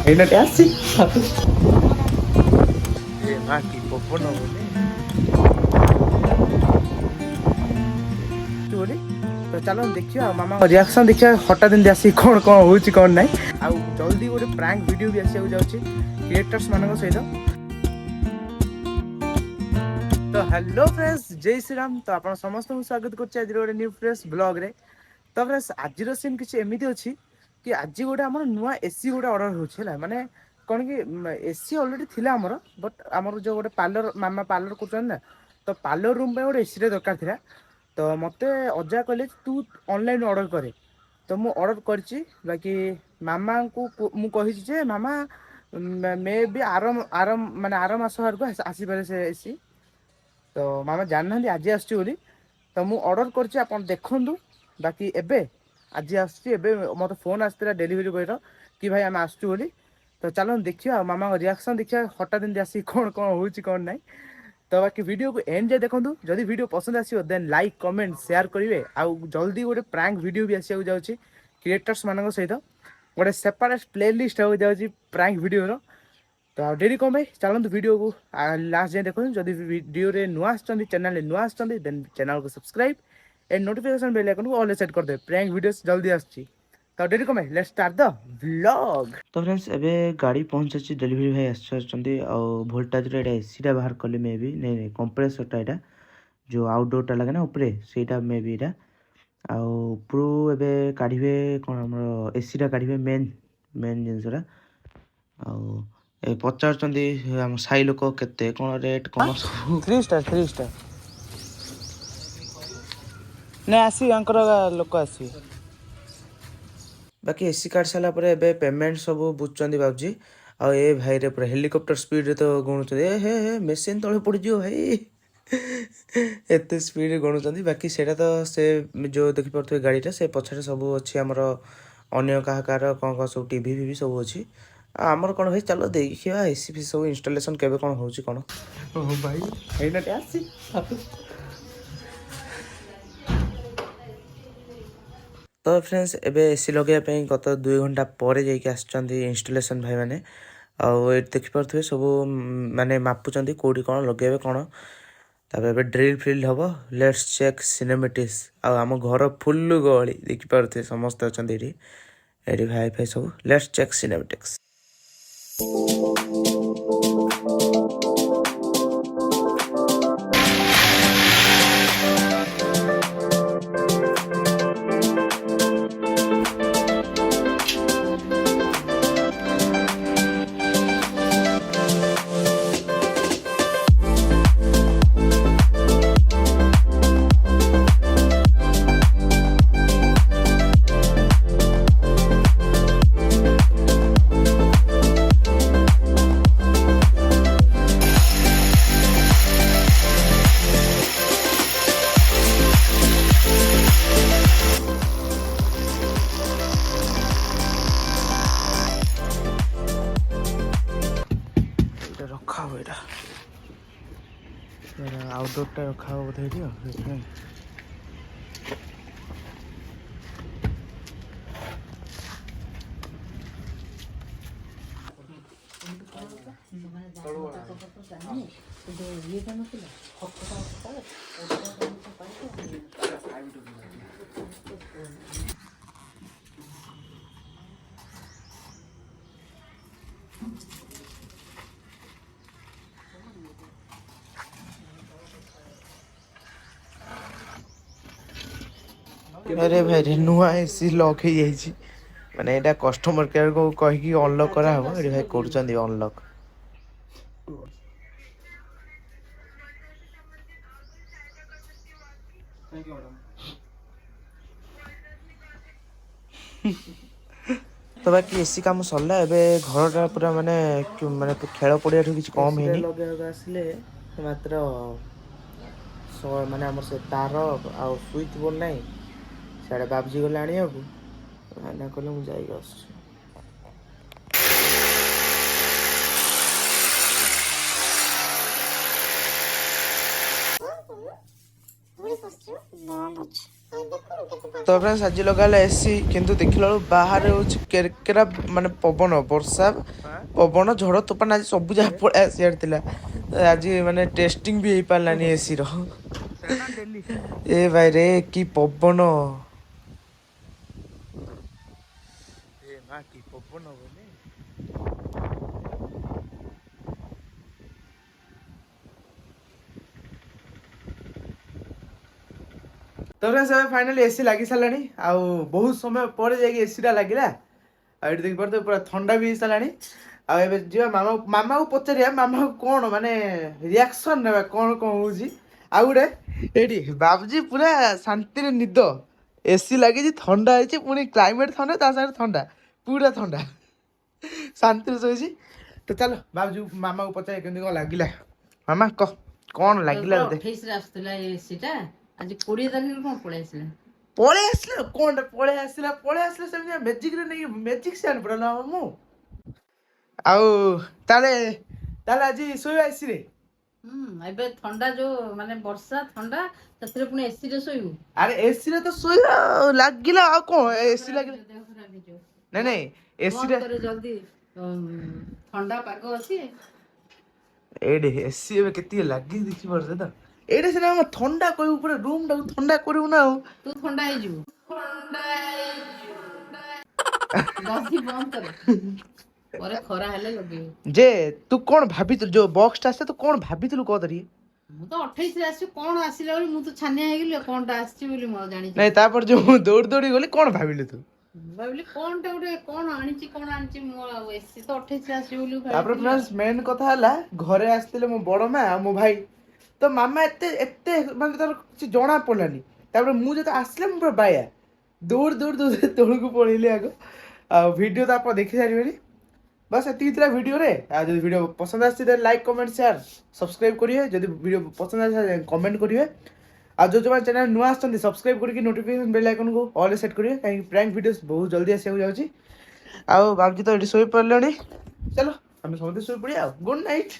ଏଇନାଟେ ଆସି ମା କି ପବନ ବୋଲି ତ ଚାଲ ଦେଖିବା ମାମା ରିଆକ୍ସନ ଦେଖିବା ହଠାତ୍ ଏମିତି ଆସି କ'ଣ ହଉଛି କ'ଣ ନାହିଁ। ଆଉ ଜଲ୍ଦି ଗୋଟେ ପ୍ରାଙ୍କ ଭିଡ଼ିଓ ବି ଆସିବାକୁ ଯାଉଛି କ୍ରିଏଟର୍ସ ମାନଙ୍କ ସହିତ। ତ ହ୍ୟାଲୋ ଫ୍ରେଣ୍ଡସ୍, ଜୟ ଶ୍ରୀରାମ। ତ ଆପଣ ସମସ୍ତଙ୍କୁ ସ୍ୱାଗତ କରୁଛି ଆଜିର ଗୋଟେ ନ୍ୟୁ ଫ୍ରେଶ୍ ବ୍ଲଗ୍ରେ। ତ ଫ୍ରେଣ୍ଡସ୍ ଆଜିର ସିନ୍ କିଛି ଏମିତି ଅଛି କି ଆଜି ଗୋଟେ ଆମର ନୂଆ ଏସି ଗୋଟେ ଅର୍ଡର ହେଉଛି ହେଲା। ମାନେ କ'ଣ କି ଏସି ଅଲରେଡ଼ି ଥିଲା ଆମର, ବଟ୍ ଆମର ଯେଉଁ ଗୋଟେ ପାର୍ଲର ମାମା ପାର୍ଲର କରୁଛନ୍ତି ନା, ତ ପାର୍ଲର ରୁମ୍ ପାଇଁ ଗୋଟେ ଏସିଟେ ଦରକାର ଥିଲା। ତ ମୋତେ ଅଜା କହିଲେ ତୁ ଅନଲାଇନ୍ ଅର୍ଡ଼ର କରେ। ତ ମୁଁ ଅର୍ଡ଼ର କରିଛି, ବାକି ମାମାଙ୍କୁ ମୁଁ କହିଛି ଯେ ମାମା ମେ ବି ଆର ମାସ ଆଡ଼କୁ ଆସିପାରେ ସେ ଏସି। ତ ମାମା ଜାଣିନାହାନ୍ତି ଆଜି ଆସୁଛି ବୋଲି। ତ ମୁଁ ଅର୍ଡ଼ର କରିଛି, ଆପଣ ଦେଖନ୍ତୁ। ବାକି ଏବେ ଆଜି ଆସୁଛି। ଏବେ ମୋତେ ଫୋନ୍ ଆସିଥିଲା ଡେଲିଭରି ବୟର କି ଭାଇ ଆମେ ଆସୁଛୁ ବୋଲି। ତ ଚାଲନ୍ତୁ ଦେଖିବା ଆଉ ମାମାଙ୍କ ରିଆକ୍ସନ୍ ଦେଖିବା ହଠାତ୍ ଏମିତି ଆସିକି କ'ଣ ହେଉଛି କ'ଣ ନାହିଁ। ତ ବାକି ଭିଡ଼ିଓକୁ ଏଣ୍ଡ ଯାଏ ଦେଖନ୍ତୁ। ଯଦି ଭିଡ଼ିଓ ପସନ୍ଦ ଆସିବ ଦେନ୍ ଲାଇକ୍ କମେଣ୍ଟ ସେୟାର କରିବେ। ଆଉ ଜଲ୍ଦି ଗୋଟେ ପ୍ରାଙ୍କ ଭିଡ଼ିଓ ବି ଆସିବାକୁ ଯାଉଛି କ୍ରିଏଟର୍ସ ମାନଙ୍କ ସହିତ। ଗୋଟେ ସେପାରେଟ୍ ପ୍ଲେଲିଷ୍ଟ ହେବାକୁ ଯାଉଛି ପ୍ରାଙ୍କ ଭିଡ଼ିଓର। ତ ଆଉ ଡେରି କ'ଣ ପାଇଁ, ଚାଲନ୍ତୁ ଭିଡ଼ିଓକୁ ଲାଷ୍ଟ ଯାଏଁ ଦେଖନ୍ତୁ। ଯଦି ଭିଡ଼ିଓରେ ନୂଆ ଆସିଛନ୍ତି, ଚ୍ୟାନେଲରେ ନୂଆ ଆସିଛନ୍ତି, ଦେନ୍ ଚ୍ୟାନେଲକୁ ସବସ୍କ୍ରାଇବ୍ ଏଣ୍ଡ ନୋଟିଫିକେସନ୍ ବେଲ୍ ଆଇକନ୍କୁ ଅଲ୍ ସେଟ୍ କରିଦେବେ। ପ୍ରାଙ୍କ ଭିଡ଼ିଓସ୍ ଜଲ୍ଦି ଆସୁଛି। ତ ଡେରି କ'ଣ ପାଇଁ, ଲେଟ୍ସ ଷ୍ଟାର୍ଟ ଦ ଭ୍ଲଗ୍। ତ ଫ୍ରେଣ୍ଡସ୍ ଏବେ ଗାଡ଼ି ପହଞ୍ଚିଛି, ଡେଲିଭରି ଭାଇ ଆସିଛନ୍ତି। ଆଉ ଭୋଲ୍ଟାଜର ଏଇଟା ଏସିଟା ବାହାର କଲି ମେ ବି, ନାଇଁ କମ୍ପ୍ରେସରଟା ଏଇଟା ଯେଉଁ ଆଉଟଡୋରଟା ଲାଗେ ନା ଉପରେ, ସେଇଟା ମେ ବି ଏଇଟା। ଆଉ ଉପରୁ ଏବେ କାଢ଼ିବେ କ'ଣ ଆମର ଏସିଟା କାଢ଼ିବେ, ମେନ୍ ଜିନିଷଟା। ଆଉ ଏ ପଚାରୁଛନ୍ତି ଆମ ସାହି ଲୋକ କେତେ କ'ଣ ରେଟ୍ କ'ଣ ସବୁ। 3 ଷ୍ଟାର ନାଇଁ ଆସିବେ, ଆଙ୍କର ଲୋକ ଆସିବେ। ବାକି ଏସି କାଢ଼ି ସାରିଲା ପରେ ଏବେ ପେମେଣ୍ଟ ସବୁ ବୁଝୁଛନ୍ତି ବାବୁଜି। ଆଉ ଏ ଭାଇରେ ପୁରା ହେଲିକପ୍ଟର ସ୍ପିଡ଼ରେ ତ ଗଣୁଛନ୍ତି। ହେ ମେସିନ୍ ତଳେ ପଡ଼ିଯିବ ଭାଇ, ଏତେ ସ୍ପିଡ଼ରେ ଗଣୁଛନ୍ତି। ବାକି ସେଇଟା ତ ସେ ଯେଉଁ ଦେଖିପାରୁଥିବେ ଗାଡ଼ିଟା, ସେ ପଛରେ ସବୁ ଅଛି ଆମର ଅନ୍ୟ କାହାର କ'ଣ ସବୁ ଟିଭି ଫିଭି ସବୁ ଅଛି। ଆଉ ଆମର କ'ଣ ଭାଇ ଚାଲ ଦେଖିବା ଏସି ଫି ସବୁ ଇନଷ୍ଟଲେସନ୍ କେବେ କ'ଣ ହେଉଛି କ'ଣ। ଓହୋ ଭାଇ ଏଇନାଟେ ଆସି ତ ଫ୍ରେଣ୍ଡସ୍ ଏବେ ଏସି ଲଗାଇବା ପାଇଁ ଗତ 2 ଘଣ୍ଟା ପରେ ଯାଇକି ଆସିଛନ୍ତି ଇନଷ୍ଟଲେସନ୍ ଭାଇମାନେ। ଆଉ ଏଠି ଦେଖିପାରୁଥିବେ ସବୁ ମାନେ ମାପୁଛନ୍ତି କେଉଁଠି କ'ଣ ଲଗାଇବେ କ'ଣ। ତାପରେ ଏବେ ଡ୍ରିଲ୍ ଫ୍ରିଲ୍ ହେବ। Let's check cinematics. ଆଉ ଆମ ଘର ଫୁଲ୍ ଗହଳି ଦେଖିପାରୁଥିବେ, ସମସ୍ତେ ଅଛନ୍ତି ଏଠି। ଏଠି ଭାଇ ଫାଇ ସବୁ। Let's check cinematics. ରଖା ହବ ଏଇଟା ଆଉଟଡୋରଟା ରଖା ହବ ବୋଧେ ଏଠି। ସେଥିପାଇଁ ଆରେ ଭାଇରେ ନୂଆ ଏସି ଲକ୍ ହେଇଯାଇଛି। ମାନେ ଏଇଟା କଷ୍ଟମର କେୟାରକୁ କହିକି ଅନଲକ୍ କରାହବ। ଏଠି ଭାଇ କରୁଛନ୍ତି ଅନଲକ୍। ତ ବାକି ଏସି କାମ ସରିଲା। ଏବେ ଘରଟା ପୁରା ମାନେ ଖେଳ ପଡ଼ିଆଠୁ କିଛି କମ୍ ହେଇନି। ଲଗେଇବାକୁ ଆସିଲେ ମାତ୍ର ମାନେ ଆମର ସେ ତାର ଆଉ ସୁଇଚ୍ ବୋର୍ଡ଼ ନାହିଁ, ସିଆଡ଼େ ବାବୁଜି ଗଲେ ଆଣିବାକୁ। ଭାଇନା କହିଲେ ମୁଁ ଯାଇକି ଆସୁଛି। तो फ्रेंड्स आज लगा एसी किंतु देखला बाहर हूँ केरकेरा माने पवन वर्षा पवन झड़ तोफान आज सब जगह पड़े आसार आज माने टेस्टिंग भी हो पारानी एसी रो ए भाई रे कि पवन कि पवन तो फाइनाली एसी लगी सारे आउ बहुत समय पर जा एसी टा लगे ये देख पारे पूरा ठंडा भी सारा आ मामा मामा को पचार मामा को कौन माने रिएक्शन ने कौन कौन हो आउ गोटे ये बाबूजी पूरा शांति निद एसी लगी ठंडा है पुणी क्लाइमेट ठंडा ता साथ ठंडा पूरा ठंडा शांति शोची तो चलो बाबूजी मामा को पचार कौन लगे मामा कह कौन लगे आज 20 तारिख कौन पड़े कौन पड़े सेम मैजिक नहीं मैजिक से पड़ा मु आज शोवा एसी रे एबे ठंडा जो माने वर्षा ठंडा ततरे पुनी एसी रे सोइबु अरे एसी रे तो सोइला लागिला आ कोन एसी लागिला नहीं नहीं एसी रे जल्दी ठंडा पाग अछि एडे एसी में केती लागी दिखि परसे त एडे से हम ठंडा कोइ पूरा रूम टा ठंडा करू ना तू ठंडा हे जु जल्दी बंद कर परे खरा हेले लगे जे तू कोन भाबी जो बॉक्स टा से तू कोन भाबी तू को दरी मु तो 28 रे आसी कोन आसीला बोली मु तो छानिया हे गेली कोन टा आसी बोली म जानि नहीं तापर जो दौड़ दौड़ी गली कोन भाबिले तू भाबिले कोन टा उठे कोन आनिची मो एसी तो 28 रे आसी बोली तापर फ्रेंड्स मेन कथा हला घरे आस्तिले मो बड़ मा मो भाई तो मामा एते एते माने तार किछ जणा पड़लानी तापर मु जते आसले मु पूरा बाया दौड़ दौड़ दौड़ तोड़ को पळिले आगो आ वीडियो तो आप देखि सारिबेनी बस एति इतरा वीडियो रे आ जदि वीडियो पसंद आछि त लाइक कमेंट शेयर सब्सक्राइब करिए जदि वीडियो पसंद आछि कमेंट करिए आ जो जो चैनल नुआ आछन सब्सक्राइब करके नोटिफिकेशन बेल आइकन को ऑल सेट करिए काई प्रैंक वीडियोस बहुत जल्दी आसे जाउची आ बाबूजी तो एडी सोई पड़लनी चलो हम समझे सोई पड़िया गुड नाइट।